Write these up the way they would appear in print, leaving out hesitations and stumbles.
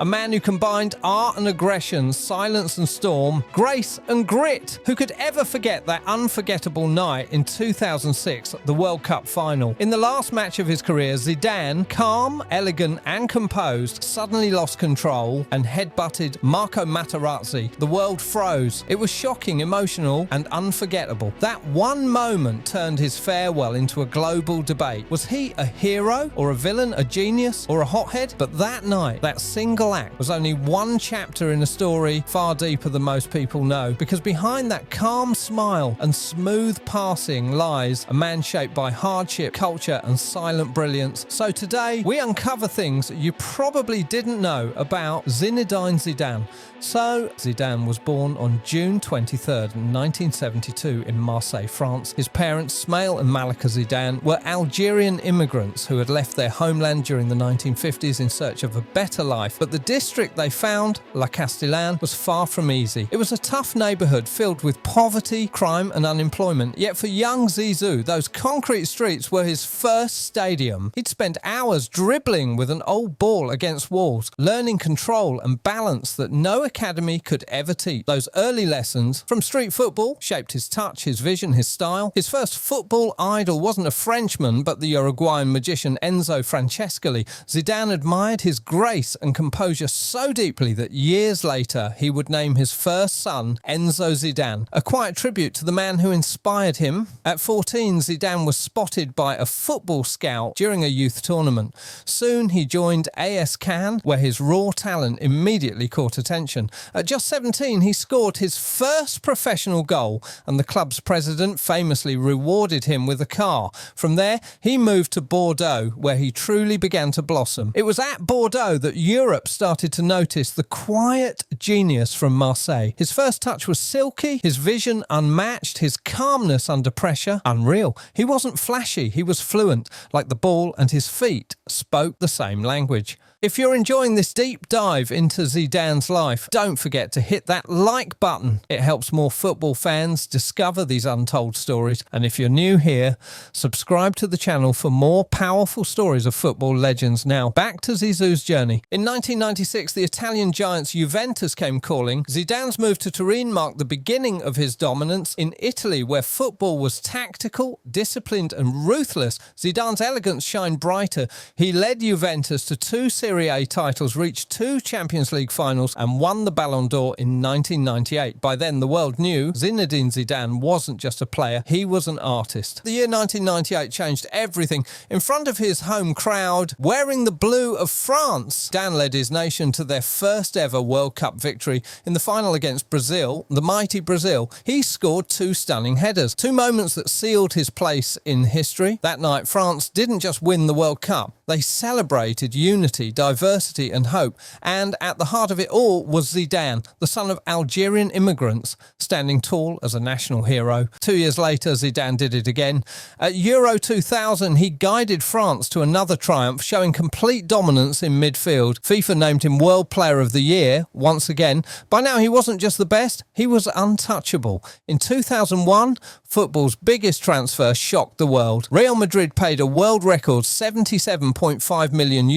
A man who combined art and aggression, silence and storm, grace and grit. Who could ever forget that unforgettable night in 2006, the World Cup final? In the last match of his career, Zidane, calm, elegant and composed, suddenly lost control and headbutted Marco Materazzi. The world froze. It was shocking, emotional and unforgettable. That one moment turned his farewell into a global debate. Was he a hero or a villain, a genius or a hothead? But that night, that single act was only one chapter in a story far deeper than most people know, because behind that calm smile and smooth passing lies a man shaped by hardship, culture and silent brilliance. So today we uncover things you probably didn't know about Zinedine Zidane. So Zidane was born on June 23rd, 1972 in Marseille, France. His parents, Smail and Malika Zidane, were Algerian immigrants who had left their homeland during the 1950s in search of a better life. But the district they found, La Castellane, was far from easy. It was a tough neighbourhood filled with poverty, crime and unemployment. Yet for young Zizou, those concrete streets were his first stadium. He'd spent hours dribbling with an old ball against walls, learning control and balance that no academy could ever teach. Those early lessons from street football shaped his touch, his vision, his style. His first football idol wasn't a Frenchman, but the Uruguayan magician Enzo Francescoli. Zidane admired his grace and composure so deeply that years later he would name his first son Enzo Zidane, a quiet tribute to the man who inspired him. At 14, Zidane was spotted by a football scout during a youth tournament. Soon he joined AS Cannes, where his raw talent immediately caught attention. At just 17, he scored his first professional goal, and the club's president famously rewarded him with a car. From there, he moved to Bordeaux, where he truly began to blossom. It was at Bordeaux that Europe started to notice the quiet genius from Marseille. His first touch was silky, his vision unmatched, his calmness under pressure unreal. He wasn't flashy, he was fluent, like the ball, and his feet spoke the same language. If you're enjoying this deep dive into Zidane's life, don't forget to hit that like button. It helps more football fans discover these untold stories. And if you're new here, subscribe to the channel for more powerful stories of football legends. Now, back to Zizou's journey. In 1996, the Italian giants Juventus came calling. Zidane's move to Turin marked the beginning of his dominance. In Italy, where football was tactical, disciplined and ruthless, Zidane's elegance shined brighter. He led Juventus to two Serie A titles, reached two Champions League finals and won the Ballon d'Or in 1998. By then, the world knew Zinedine Zidane wasn't just a player, he was an artist. The year 1998 changed everything. In front of his home crowd, wearing the blue of France, Zidane led his nation to their first ever World Cup victory. In the final against Brazil, the mighty Brazil, he scored two stunning headers, two moments that sealed his place in history. That night, France didn't just win the World Cup, they celebrated unity, diversity and hope, and at the heart of it all was Zidane, the son of Algerian immigrants, standing tall as a national hero. 2 years later, Zidane did it again. At Euro 2000, he guided France to another triumph, showing complete dominance in midfield. FIFA named him World Player of the Year once again. By now, he wasn't just the best, he was untouchable. In 2001, football's biggest transfer shocked the world. Real Madrid paid a world record €77.5 million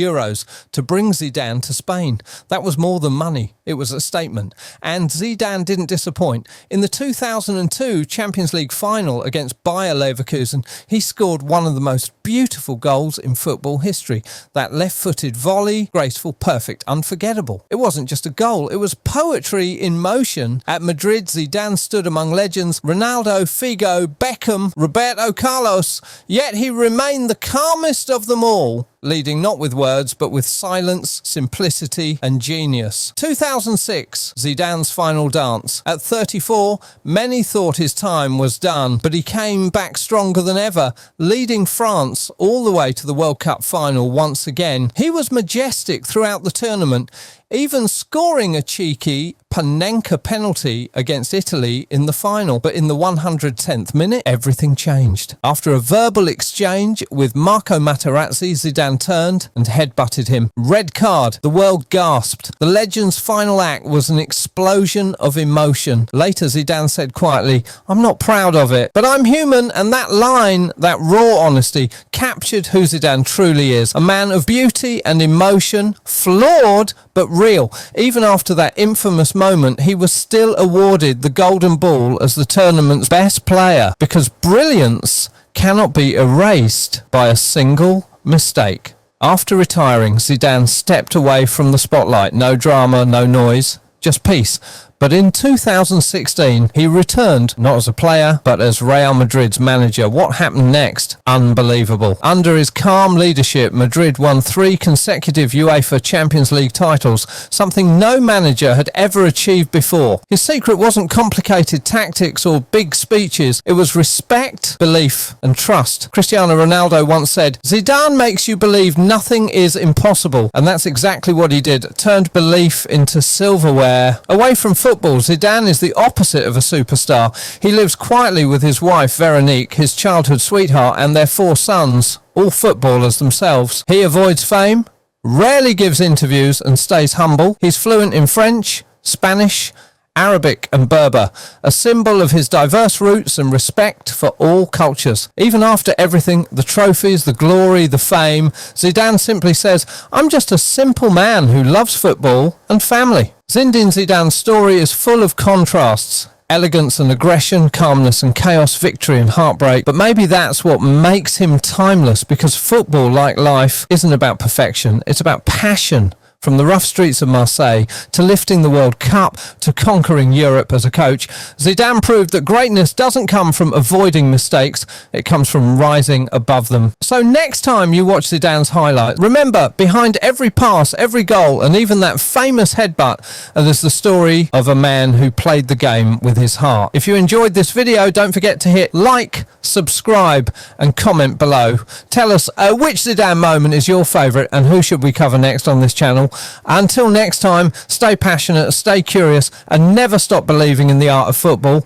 to bring Zidane to Spain. That was more than money, it was a statement. And Zidane didn't disappoint. In the 2002 Champions League final against Bayer Leverkusen, he scored one of the most beautiful goals in football history. That left-footed volley, graceful, perfect, unforgettable. It wasn't just a goal, it was poetry in motion. At Madrid, Zidane stood among legends Ronaldo, Figo, Beckham, Roberto Carlos, yet he remained the calmest of them all, leading not with words but with silence, simplicity and genius. 2006, Zidane's final dance. At 34, many thought his time was done, but he came back stronger than ever, leading France all the way to the World Cup final once again. He was majestic throughout the tournament, even scoring a cheeky Panenka penalty against Italy in the final. But in the 110th minute, everything changed. After a verbal exchange with Marco Materazzi, Zidane turned and headbutted him. Red card. The world gasped. The legend's final act was an explosion of emotion. Later, Zidane said quietly, "I'm not proud of it, but I'm human," and that line, that raw honesty, captured who Zidane truly is. A man of beauty and emotion, flawed but real. Even after that infamous moment, he was still awarded the Golden Ball as the tournament's best player, because brilliance cannot be erased by a single mistake. After retiring, Zidane stepped away from the spotlight. No drama, no noise, just peace. But in 2016, he returned, not as a player, but as Real Madrid's manager. What happened next? Unbelievable. Under his calm leadership, Madrid won 3 consecutive UEFA Champions League titles, something no manager had ever achieved before. His secret wasn't complicated tactics or big speeches. It was respect, belief, and trust. Cristiano Ronaldo once said, "Zidane makes you believe nothing is impossible." And that's exactly what he did. Turned belief into silverware. Away from football, Zidane is the opposite of a superstar. He lives quietly with his wife Veronique, his childhood sweetheart, and their 4 sons, all footballers themselves. He avoids fame, rarely gives interviews, and stays humble. He's fluent in French, Spanish, Arabic and Berber, a symbol of his diverse roots and respect for all cultures. Even after everything, the trophies, the glory, the fame, Zidane simply says, "I'm just a simple man who loves football and family." Zinedine Zidane's story is full of contrasts. Elegance and aggression, calmness and chaos, victory and heartbreak. But maybe that's what makes him timeless, because football, like life, isn't about perfection. It's about passion. From the rough streets of Marseille to lifting the World Cup to conquering Europe as a coach, Zidane proved that greatness doesn't come from avoiding mistakes, it comes from rising above them. So next time you watch Zidane's highlight, remember, behind every pass, every goal, and even that famous headbutt, there's the story of a man who played the game with his heart. If you enjoyed this video, don't forget to hit like, subscribe, and comment below. Tell us which Zidane moment is your favourite and who should we cover next on this channel. Until next time, stay passionate, stay curious, and never stop believing in the art of football.